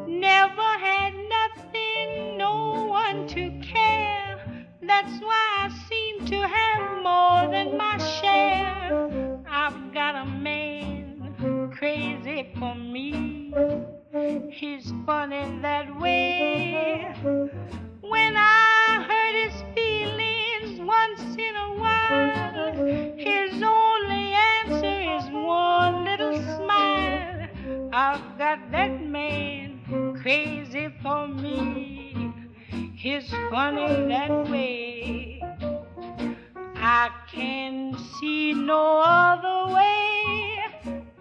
Never had nothing, no one to care. That's why I seem to have more than my share. I've got a man crazy for me. He's funny that way. When I hurt his feelings once in a while, his only answer is one little smile. I've got that man crazy for me. He's funny that way. I can see no other way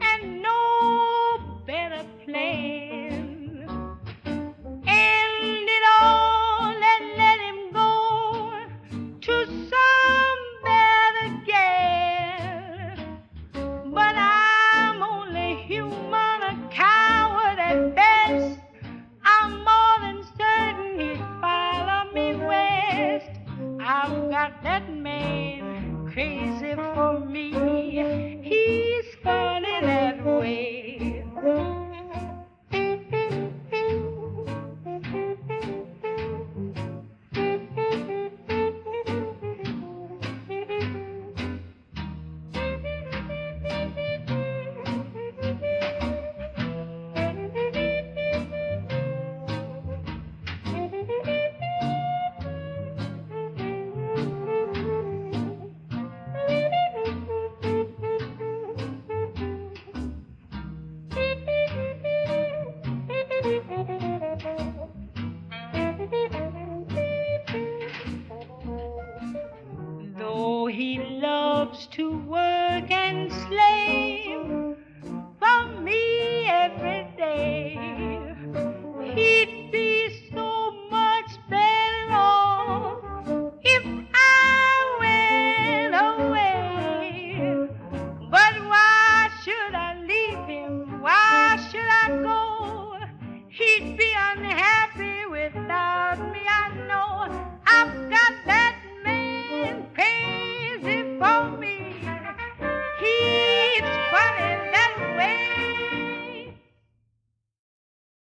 and no better plan. End it all and let him go to some better gal. But I'm only human, a coward at best. I'm more than certain he'd follow me west. I've got that man crazy for me. He's funny that way. Though he loves to work and slave,